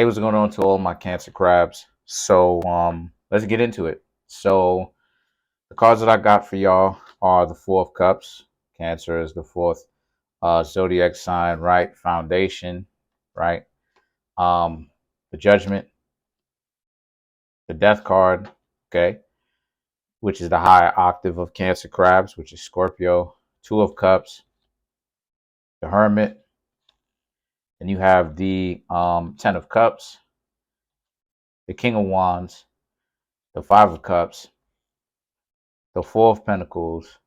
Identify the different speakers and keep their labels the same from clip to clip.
Speaker 1: Hey, what's going on to all my Cancer crabs? So, let's get into it. So, the cards that I got for y'all are the Four of Cups. Cancer is the fourth zodiac sign, right? Foundation, right? The Judgment, the Death card, okay, which is the high octave of Cancer crabs, which is Scorpio. Two of Cups, the Hermit, and you have the Ten of Cups, the King of Wands, the Five of Cups, the Four of Pentacles,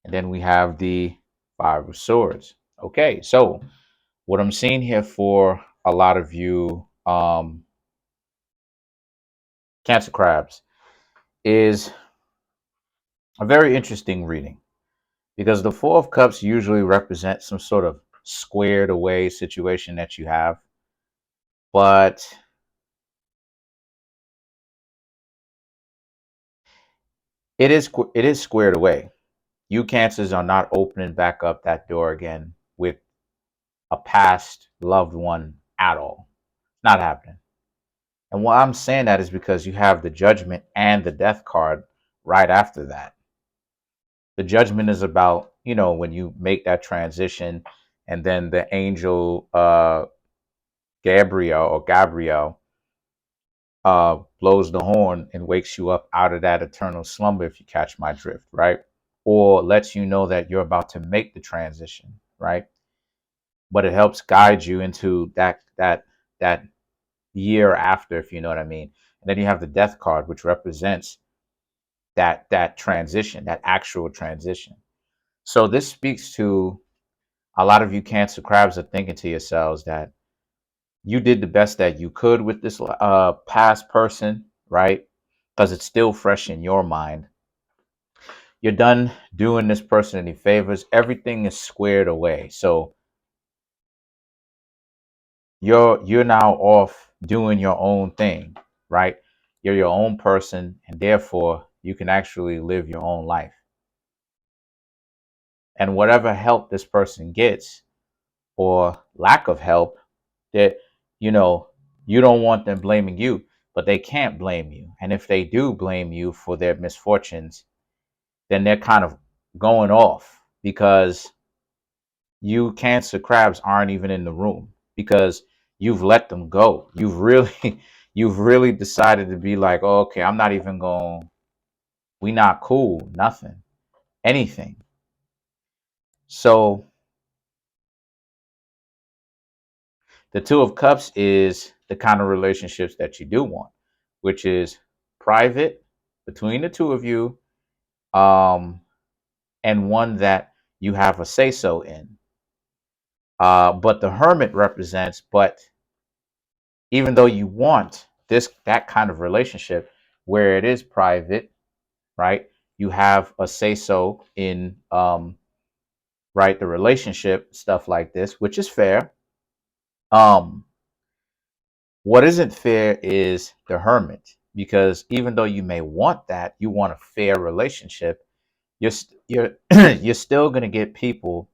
Speaker 1: and then we have the Five of Swords. Okay, so what I'm seeing here for a lot of you Cancer crabs is a very interesting reading because the Four of Cups usually represents some sort of squared away situation that you have, but it is squared away. You Cancers are not opening back up that door again with a past loved one at all. Not happening. And why I'm saying that is because you have the Judgment and the Death card right after that. The Judgment is about, when you make that transition, and then the angel Gabriel blows the horn and wakes you up out of that eternal slumber, if you catch my drift, right? Or lets you know that you're about to make the transition, right? But it helps guide you into that year after, if you know what I mean. And then you have the Death card, which represents that transition, that actual transition. So this speaks to a lot of you Cancer crabs are thinking to yourselves that you did the best that you could with this past person, right? Because it's still fresh in your mind. You're done doing this person any favors. Everything is squared away. So you're now off doing your own thing, right? You're your own person, and therefore you can actually live your own life. And whatever help this person gets, or lack of help, that you don't want them blaming you, but they can't blame you. And if they do blame you for their misfortunes, then they're kind of going off because you Cancer crabs aren't even in the room because you've let them go. You've really you've really decided to be like, oh, okay, I'm not even going, we not cool, nothing, anything. So the Two of Cups is the kind of relationships that you do want, which is private between the two of you, um, and one that you have a say so in. But the Hermit represents, but even though you want that kind of relationship where it is private, right? You have a say so in right, the relationship, stuff like this, which is fair. Um, What isn't fair is the Hermit, because even though you may want that, you want a fair relationship, you're you're still going to get people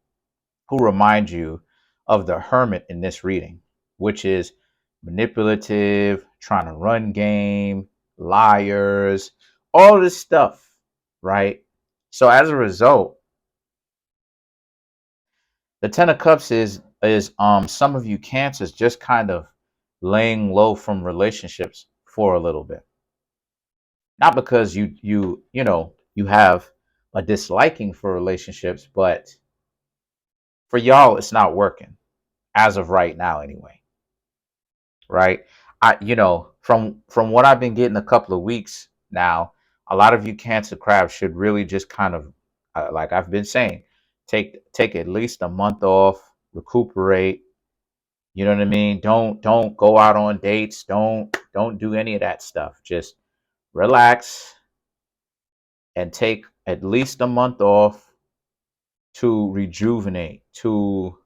Speaker 1: who remind you of the Hermit in this reading, which is manipulative, trying to run game, liars, all this stuff, right? So as a result, the Ten of Cups is some of you Cancers just kind of laying low from relationships for a little bit. Not because you have a disliking for relationships, but for y'all it's not working as of right now anyway, right? From what I've been getting a couple of weeks now, a lot of you Cancer crabs should really just kind of, like I've been saying, take at least a month off, recuperate. You know what I mean? Don't go out on dates. Don't do any of that stuff. Just relax and take at least a month off to rejuvenate, to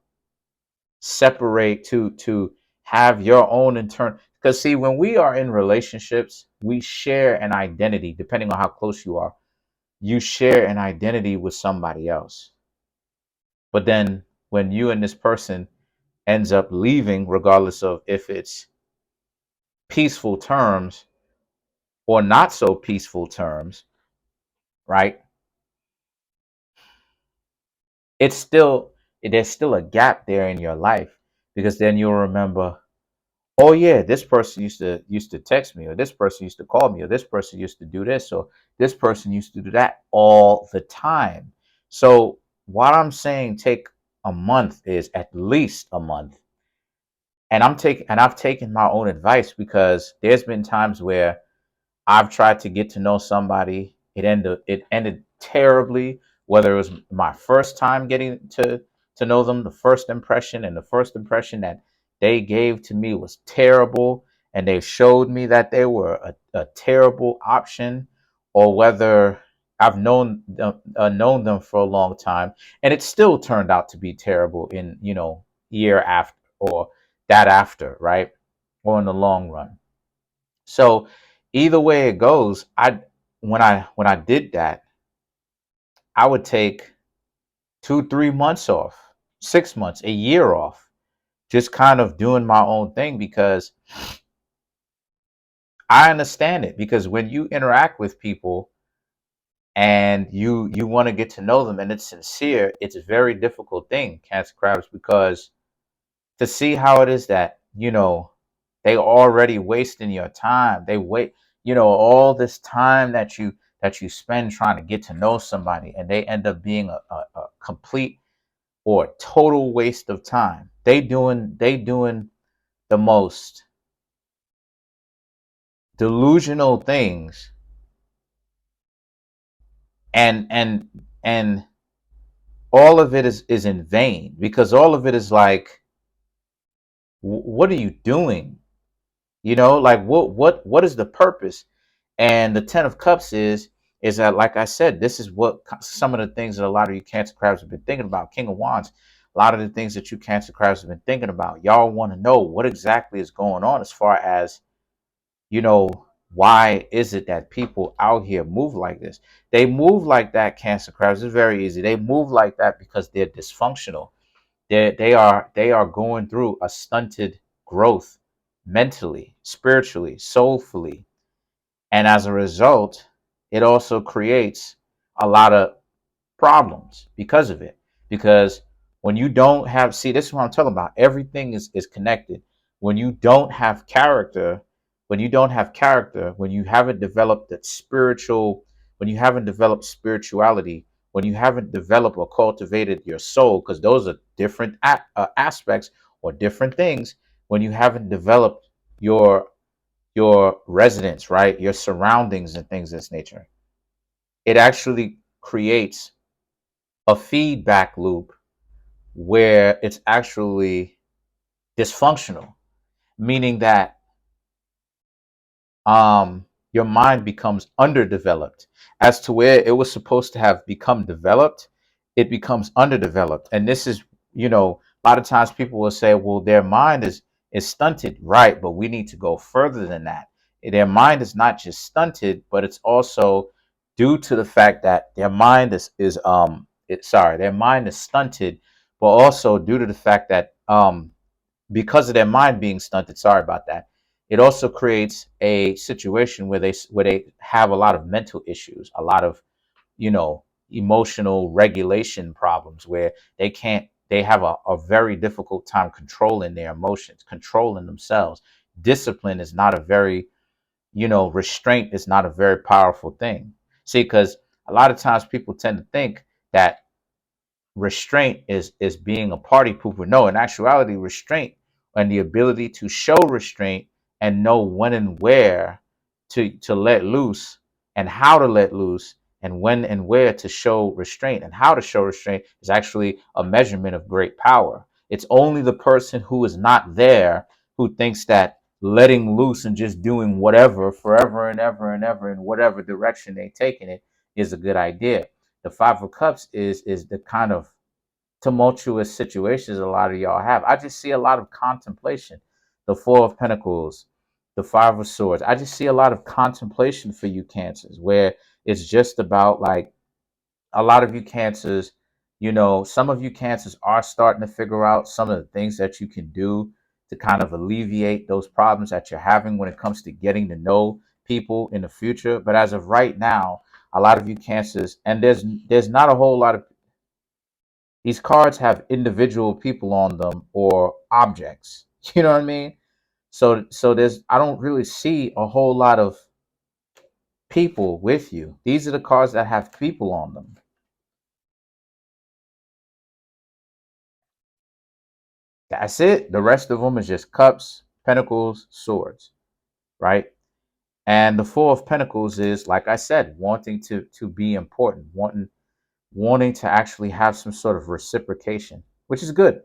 Speaker 1: separate, to have your own internal. Because see, when we are in relationships, we share an identity. Depending on how close you are, you share an identity with somebody else. But then when you and this person ends up leaving, regardless of if it's peaceful terms or not so peaceful terms, right? It's still, there's still a gap there in your life, because then you'll remember, oh yeah, this person used to text me, or this person used to call me, or this person used to do this, or this person used to do that all the time. So what I'm saying, take a month, is at least a month. And I've taken my own advice, because there's been times where I've tried to get to know somebody. It ended terribly, whether it was my first time getting to know them, the first impression, and the first impression that they gave to me was terrible, and they showed me that they were a terrible option, or whether I've known them for a long time, and it still turned out to be terrible in, year after, or that after, right? Or in the long run. So either way it goes, when I did that, I would take 2, 3 months off, 6 months, a year off, just kind of doing my own thing, because I understand it. Because when you interact with people and you want to get to know them and it's sincere, it's a very difficult thing, Cancer Crabs, because to see how it is that, they already wasting your time. They wait, all this time that you spend trying to get to know somebody, and they end up being a complete or total waste of time. They doing the most delusional things, and and all of it is in vain, because all of it is like, what are you doing? Like, what is the purpose? And the 10 of Cups is that, like I said, this is what some of the things that a lot of you Cancer Crabs have been thinking about. King of Wands, a lot of the things that you Cancer Crabs have been thinking about. Y'all want to know what exactly is going on, as far as, you know why is it that people out here move like this? They move like that, Cancer Crabs. It's very easy. They move like that because they're dysfunctional. They are going through a stunted growth, mentally, spiritually, soulfully, and as a result, it also creates a lot of problems because of it. Because when you don't have, see, this is what I'm talking about. Everything is connected. When you don't have character, when you haven't developed that spiritual, when you haven't developed spirituality, when you haven't developed or cultivated your soul, because those are different aspects or different things. When you haven't developed your residence, right, your surroundings and things of this nature, it actually creates a feedback loop where it's actually dysfunctional, meaning that your mind becomes underdeveloped, as to where it was supposed to have become developed. It becomes underdeveloped. And this is, a lot of times people will say, well, their mind is stunted, right? But we need to go further than that. Their mind is not just stunted, but it's also due to the fact that their mind their mind is stunted, but also due to the fact that, because of their mind being stunted, sorry about that, it also creates a situation where they have a lot of mental issues, a lot of, you know emotional regulation problems, where they have a very difficult time controlling their emotions, controlling themselves. Discipline is not a very, restraint is not a very powerful thing. See, because a lot of times people tend to think that restraint is being a party pooper. No, in actuality, restraint and the ability to show restraint and know when and where to let loose, and how to let loose, and when and where to show restraint and how to show restraint, is actually a measurement of great power. It's only the person who is not there who thinks that letting loose and just doing whatever forever and ever and ever in whatever direction they taking it is a good idea. The 5 of Cups is the kind of tumultuous situations a lot of y'all have. I just see a lot of contemplation. The 4 of Pentacles, the 5 of Swords. I just see a lot of contemplation for you Cancers, where it's just about, like, a lot of you Cancers, some of you Cancers are starting to figure out some of the things that you can do to kind of alleviate those problems that you're having when it comes to getting to know people in the future. But as of right now, a lot of you cancers, and there's not a whole lot of these cards have individual people on them or objects. You know what I mean? So there's I don't really see a whole lot of people with you. These are the cards that have people on them. That's it. The rest of them is just cups, pentacles, swords, right? And the Four of Pentacles is, like I said, wanting to be important, wanting to actually have some sort of reciprocation, which is good,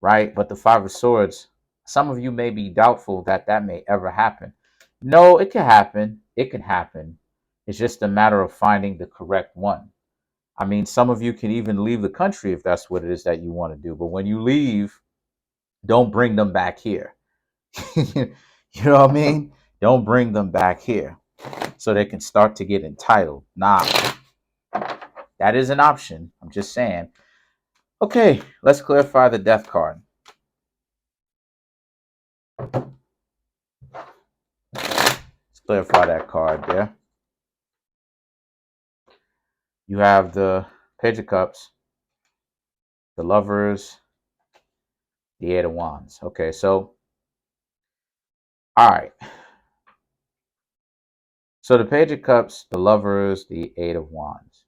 Speaker 1: right? But the Five of Swords, some of you may be doubtful that that may ever happen. No, it can happen. It can happen. It's just a matter of finding the correct one. I mean, some of you can even leave the country if that's what it is that you want to do. But when you leave, don't bring them back here. You know what I mean? Don't bring them back here so they can start to get entitled. Nah, that is an option. I'm just saying. Okay, let's clarify the death card. Let's clarify that card there. You have the Page of Cups, the Lovers, the Eight of Wands. Okay, so, all right. So the Page of Cups, the Lovers, the Eight of Wands.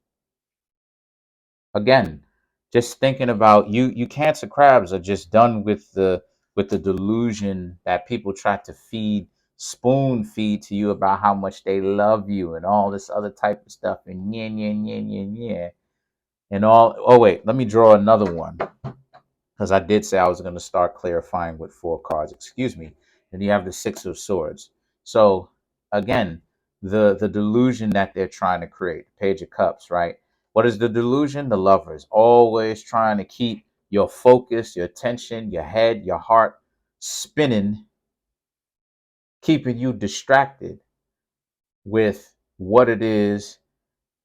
Speaker 1: Again, just thinking about you Cancer crabs are just done with the delusion that people try to spoon feed to you about how much they love you and all this other type of stuff and yeah and all. Oh wait, let me draw another one, because I did say I was going to start clarifying with 4 cards. Excuse me. And you have the Six of Swords. So again, the delusion that they're trying to create, Page of Cups, right? What is the delusion? The Lovers always trying to keep your focus, your attention, your head, your heart spinning, keeping you distracted with what it is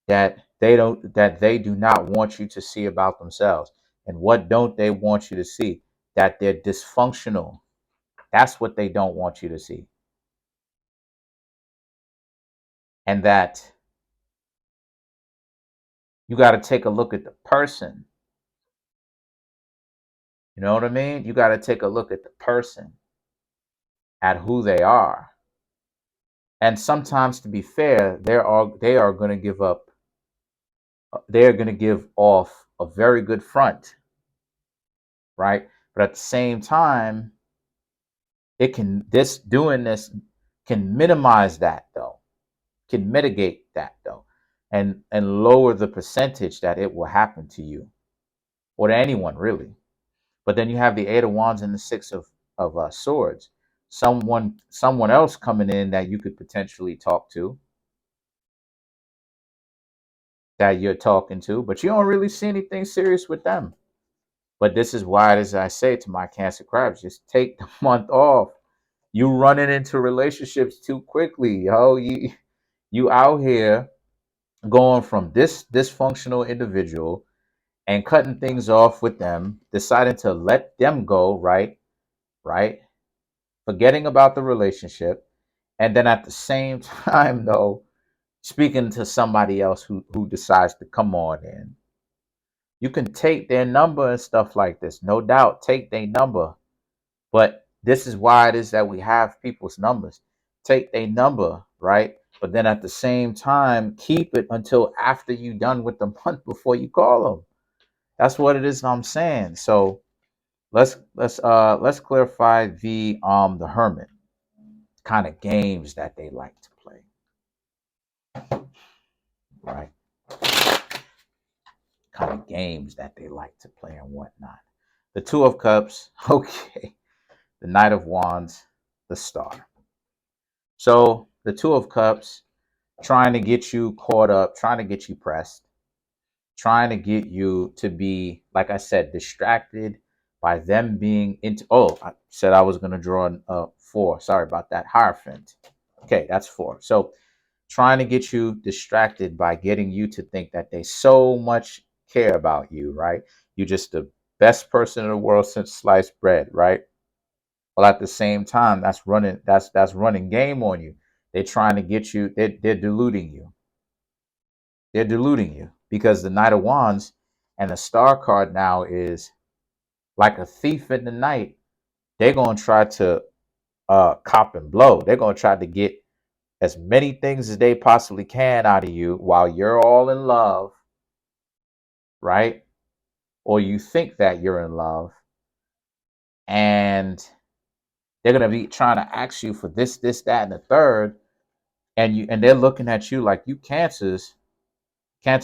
Speaker 1: that they do not want you to see about themselves. And what don't they want you to see? That they're dysfunctional. That's what they don't want you to see. And that you got to take a look at the person. You know what I mean? You got to take a look at the person, at who they are. And sometimes, to be fair, they are going to give up. They are going to give off a very good front, right? But at the same time, doing this can minimize that, though, can mitigate that, though, and lower the percentage that it will happen to you or to anyone, really. But then you have the Eight of Wands and the Six of Swords. Someone else coming in that you could potentially talk to, that you're talking to, but you don't really see anything serious with them. But this is why, as I say to my Cancer crabs, just take the month off. You running into relationships too quickly, yo. You out here going from this dysfunctional individual and cutting things off with them, deciding to let them go, right? Right? Forgetting about the relationship. And then at the same time, though, speaking to somebody else who decides to come on in. You can take their number and stuff like this. No doubt, take their number. But this is why it is that we have people's numbers. Take their number, right? But then at the same time, keep it until after you're done with the month before you call them. That's what it is I'm saying. So let's clarify the Hermit, kind of games that they like to play. Right? Kind of games that they like to play and whatnot. The Two of Cups, okay. The Knight of Wands, the Star. So the Two of Cups, trying to get you caught up, trying to get you pressed, trying to get you to be, like I said, distracted by them being into. Oh, I said I was going to draw 4. Sorry about that. Hierophant. Okay, that's 4. So trying to get you distracted by getting you to think that they so much care about you, right? You're just the best person in the world since sliced bread, right? While at the same time, that's running game on you. They're trying to get you. They're deluding you. They're deluding you because the Knight of Wands and the Star card now is like a thief in the night. They're gonna try to cop and blow. They're gonna try to get as many things as they possibly can out of you while you're all in love, right? Or you think that you're in love, and they're gonna be trying to ask you for this, that, and the third, and they're looking at you like you Cancer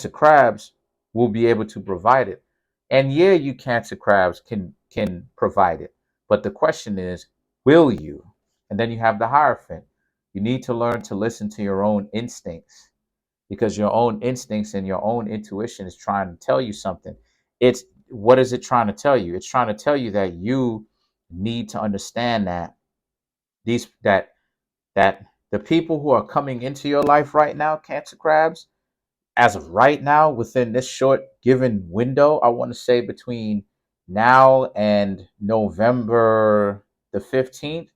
Speaker 1: crabs will be able to provide it. And yeah, you Cancer crabs can provide it. But the question is, will you? And then you have the Hierophant. You need to learn to listen to your own instincts because your own instincts and your own intuition is trying to tell you something. It's what is it trying to tell you? It's trying to tell you that you need to understand that these that the people who are coming into your life right now, Cancer crabs, as of right now, within this short given window, I want to say between now and November the 15th,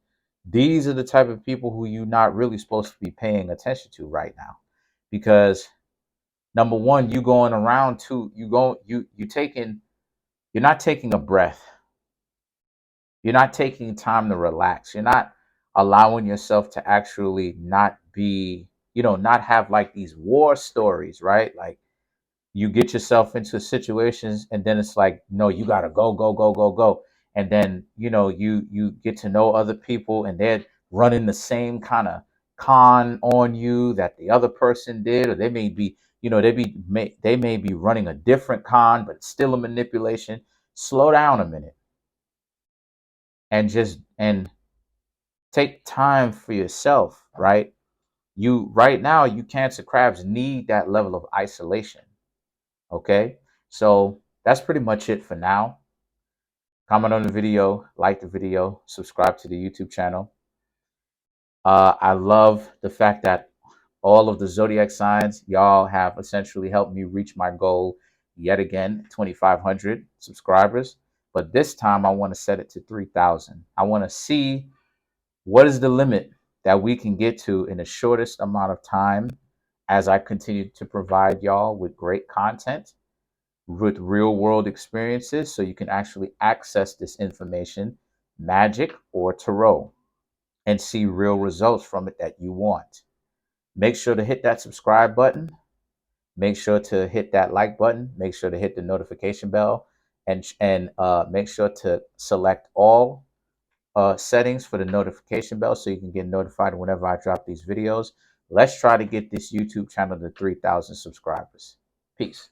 Speaker 1: these are the type of people who you're not really supposed to be paying attention to right now. Because number one, you going around to you're not taking a breath. You're not taking time to relax. You're not allowing yourself to actually not be, not have like these war stories, right? Like you get yourself into situations and then it's like, no, you gotta go, go, go, go, go. And then, you get to know other people and they're running the same kind of con on you that the other person did, or they may be, they may be running a different con, but it's still a manipulation. Slow down a minute and take time for yourself, right? You right now, you Cancer crabs need that level of isolation. Okay, so that's pretty much it for now. Comment on the video, like the video, subscribe to the YouTube channel. I love the fact that all of the zodiac signs, y'all have essentially helped me reach my goal yet again, 2,500 subscribers. But this time I want to set it to 3,000. I want to see what is the limit that we can get to in the shortest amount of time as I continue to provide y'all with great content, with real world experiences, so you can actually access this information, magic or tarot, and see real results from it that you want. Make sure to hit that subscribe button. Make sure to hit that like button. Make sure to hit the notification bell, and make sure to select all settings for the notification bell so you can get notified whenever I drop these videos. Let's try to get this YouTube channel to 3,000 subscribers. Peace.